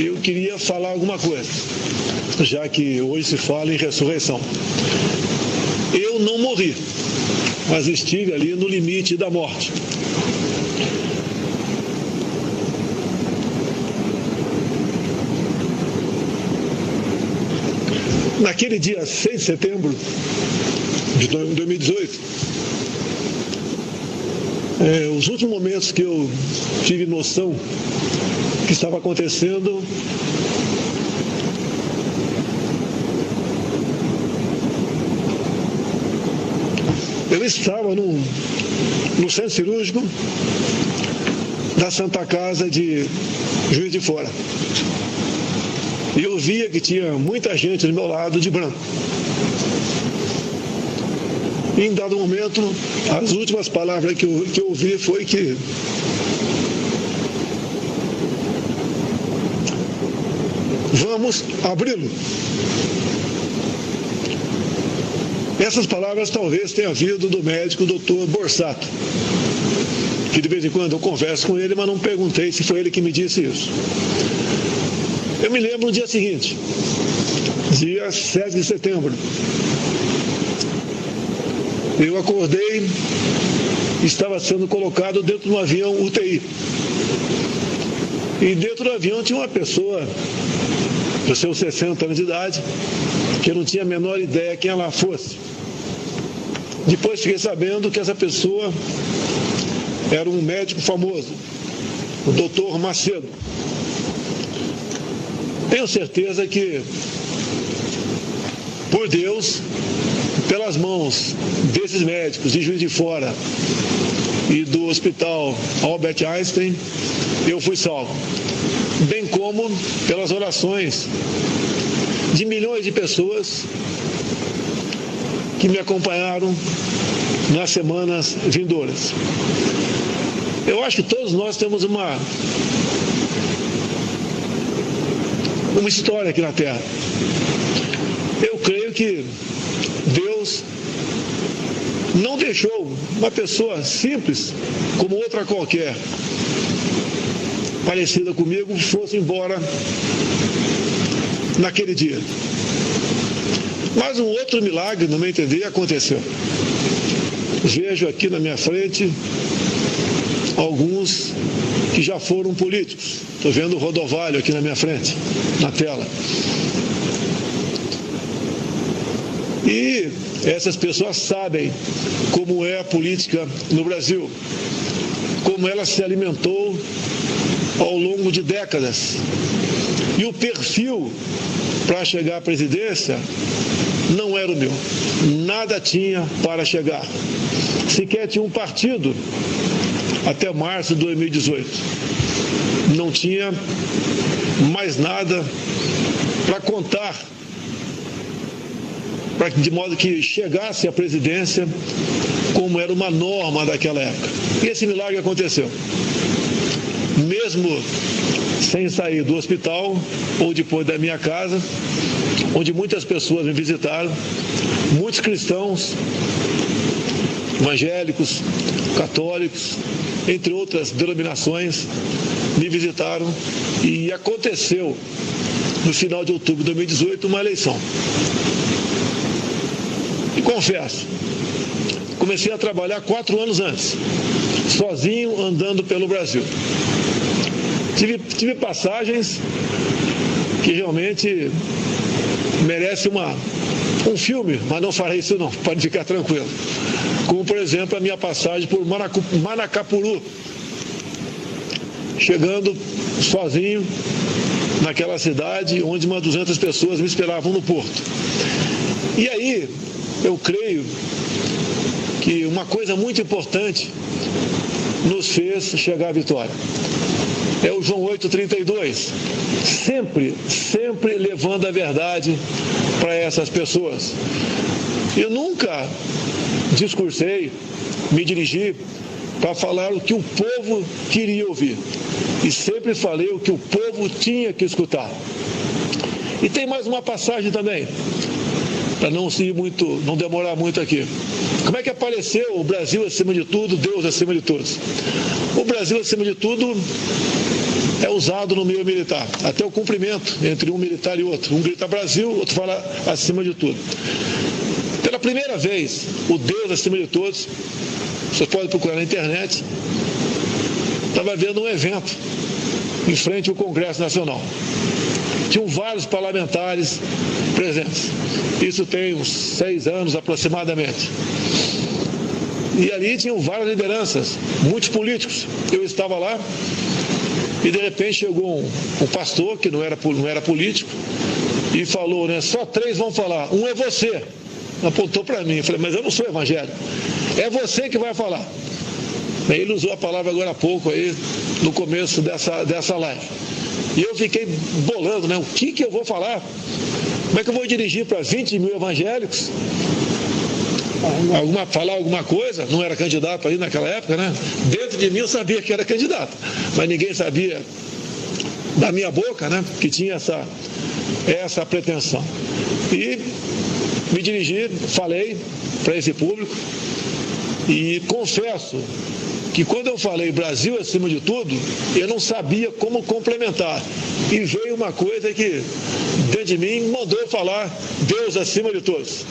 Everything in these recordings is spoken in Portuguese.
eu queria falar alguma coisa, já que hoje se fala em ressurreição. Eu não morri, mas estive ali no limite da morte. Naquele dia 6 de setembro de 2018, os últimos momentos que eu tive noção que estava acontecendo, eu estava no centro cirúrgico da Santa Casa de Juiz de Fora. E eu via que tinha muita gente do meu lado de branco. E em dado momento, as últimas palavras que eu ouvi foi que vamos abri-lo. Essas palavras talvez tenham vindo do médico Dr. Borsato, que de vez em quando eu converso com ele, mas não perguntei se foi ele que me disse isso. Eu me lembro no dia seguinte, dia 7 de setembro. Eu acordei e estava sendo colocado dentro de um avião UTI. E dentro do avião tinha uma pessoa, de seus 60 anos de idade, que eu não tinha a menor ideia quem ela fosse. Depois fiquei sabendo que essa pessoa era um médico famoso, o Dr. Macedo. Tenho certeza que, por Deus, pelas mãos desses médicos de Juiz de Fora e do Hospital Albert Einstein, eu fui salvo. Bem como pelas orações de milhões de pessoas que me acompanharam nas semanas vindouras. Eu acho que todos nós temos uma história aqui na Terra. Eu creio que Deus não deixou uma pessoa simples, como outra qualquer, parecida comigo, fosse embora naquele dia. Mas um outro milagre, no meu entender, aconteceu. Vejo aqui na minha frente alguns que já foram políticos. Estou vendo o Rodovalho aqui na minha frente, na tela. E essas pessoas sabem como é a política no Brasil, como ela se alimentou ao longo de décadas. E o perfil para chegar à presidência não era o meu. Nada tinha para chegar. Sequer tinha um partido até março de 2018. Não tinha mais nada para contar, de modo que chegasse à presidência como era uma norma daquela época. E esse milagre aconteceu. Mesmo sem sair do hospital ou depois da minha casa, onde muitas pessoas me visitaram, muitos cristãos, evangélicos, católicos, entre outras denominações, me visitaram, e aconteceu no final de outubro de 2018 uma eleição. E confesso, comecei a trabalhar 4 anos antes, sozinho, andando pelo Brasil. Tive passagens que realmente merecem um filme, mas não farei isso não, pode ficar tranquilo. Como, por exemplo, a minha passagem por Manacapuru, chegando sozinho naquela cidade onde umas 200 pessoas me esperavam no porto. E aí, eu creio que uma coisa muito importante nos fez chegar à vitória. É o João 8,32, sempre levando a verdade para essas pessoas. Eu nunca discursei, me dirigi para falar o que o povo queria ouvir. E sempre falei o que o povo tinha que escutar. E tem mais uma passagem também, para não demorar muito aqui. Como é que apareceu o Brasil acima de tudo, Deus acima de todos? O Brasil acima de tudo é usado no meio militar, até o cumprimento entre um militar e outro. Um grita Brasil, outro fala acima de tudo. Pela primeira vez, o Deus acima de todos, você pode procurar na internet, estava vendo um evento em frente ao Congresso Nacional. Tinham vários parlamentares presentes. Isso tem uns 6 anos aproximadamente. E ali tinham várias lideranças, muitos políticos. Eu estava lá e de repente chegou um pastor que não era político e falou, né, só 3 vão falar, um é você. Apontou para mim, eu falei, mas eu não sou evangélico. É você que vai falar. Ele usou a palavra agora há pouco aí, no começo dessa live. E eu fiquei bolando, né? O que eu vou falar? Como é que eu vou dirigir para 20 mil evangélicos? Falar alguma coisa? Não era candidato aí naquela época, né? Dentro de mim eu sabia que era candidato, mas ninguém sabia da minha boca, né? Que tinha essa pretensão. E me dirigi, falei para esse público e confesso que quando eu falei Brasil acima de tudo, eu não sabia como complementar. E veio uma coisa que dentro de mim mandou falar Deus acima de todos.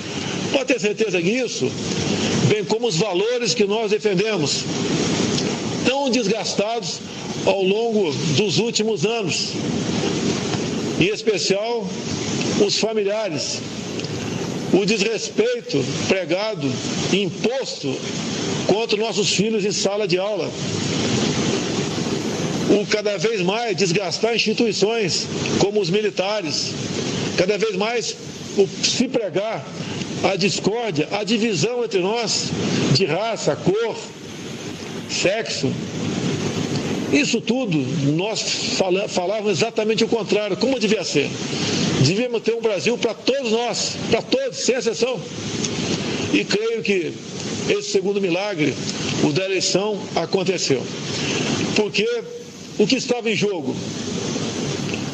Pode ter certeza que isso, bem como os valores que nós defendemos, tão desgastados ao longo dos últimos anos, em especial os familiares, o desrespeito pregado e imposto contra nossos filhos em sala de aula, o cada vez mais desgastar instituições como os militares, cada vez mais se pregar a discórdia, a divisão entre nós de raça, cor, sexo. Isso tudo nós falávamos exatamente o contrário, como devia ser. Devíamos ter um Brasil para todos nós, para todos, sem exceção. E creio que esse segundo milagre, o da eleição, aconteceu. Porque o que estava em jogo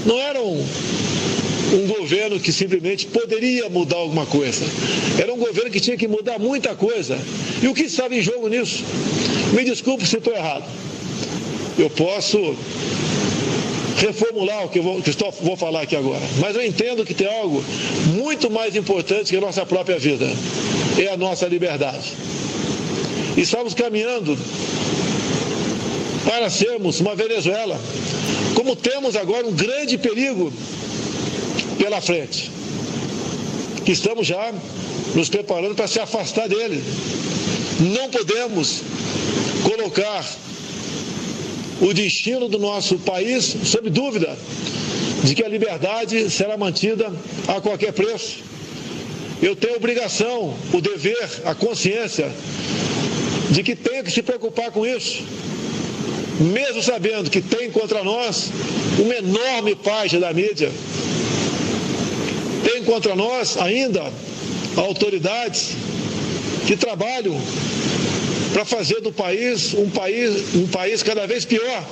não era um governo que simplesmente poderia mudar alguma coisa. Era um governo que tinha que mudar muita coisa. E o que estava em jogo nisso? Me desculpe se estou errado. Eu posso reformular o que vou falar aqui agora. Mas eu entendo que tem algo muito mais importante que a nossa própria vida. É a nossa liberdade. E estamos caminhando para sermos uma Venezuela. Como temos agora um grande perigo pela frente, que estamos já nos preparando para se afastar dele. Não podemos colocar o destino do nosso país sob dúvida de que a liberdade será mantida a qualquer preço. Eu tenho a obrigação, o dever, a consciência de que tenho que se preocupar com isso, mesmo sabendo que tem contra nós uma enorme parte da mídia, tem contra nós ainda autoridades que trabalham para fazer do país um país cada vez pior,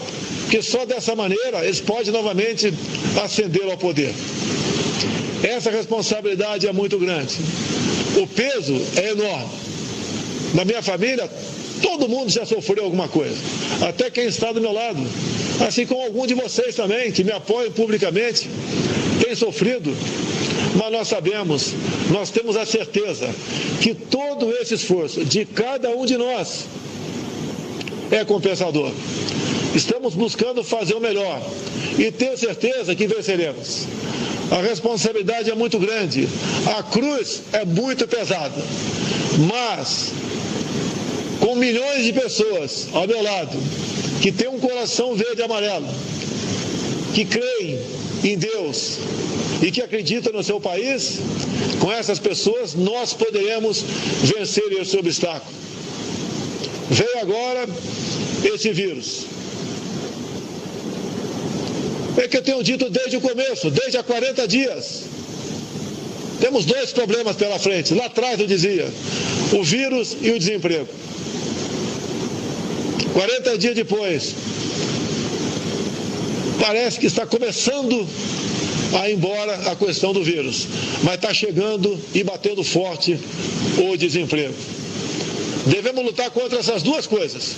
porque só dessa maneira eles podem novamente ascender ao poder. Essa responsabilidade é muito grande. O peso é enorme. Na minha família, todo mundo já sofreu alguma coisa, até quem está do meu lado, assim como algum de vocês também, que me apoiam publicamente, tem sofrido. Mas nós sabemos, nós temos a certeza que todo esse esforço de cada um de nós é compensador. Estamos buscando fazer o melhor e tenho certeza que venceremos. A responsabilidade é muito grande, a cruz é muito pesada, mas com milhões de pessoas ao meu lado, que têm um coração verde e amarelo, que creem em Deus e que acreditam no seu país, com essas pessoas nós poderemos vencer esse obstáculo. Veio agora esse vírus. É que eu tenho dito desde o começo, desde há 40 dias. Temos 2 problemas pela frente. Lá atrás eu dizia, o vírus e o desemprego. 40 dias depois, parece que está começando a ir embora a questão do vírus, mas está chegando e batendo forte o desemprego. Devemos lutar contra essas 2 coisas.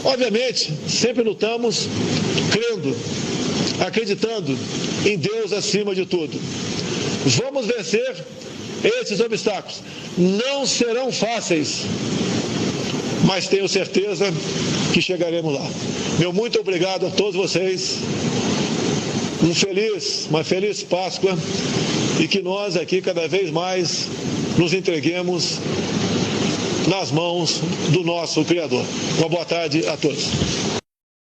Obviamente, sempre lutamos crendo, acreditando em Deus acima de tudo. Vamos vencer esses obstáculos. Não serão fáceis, mas tenho certeza que chegaremos lá. Meu muito obrigado a todos vocês. Uma feliz Páscoa, e que nós aqui cada vez mais nos entreguemos nas mãos do nosso Criador. Uma boa tarde a todos.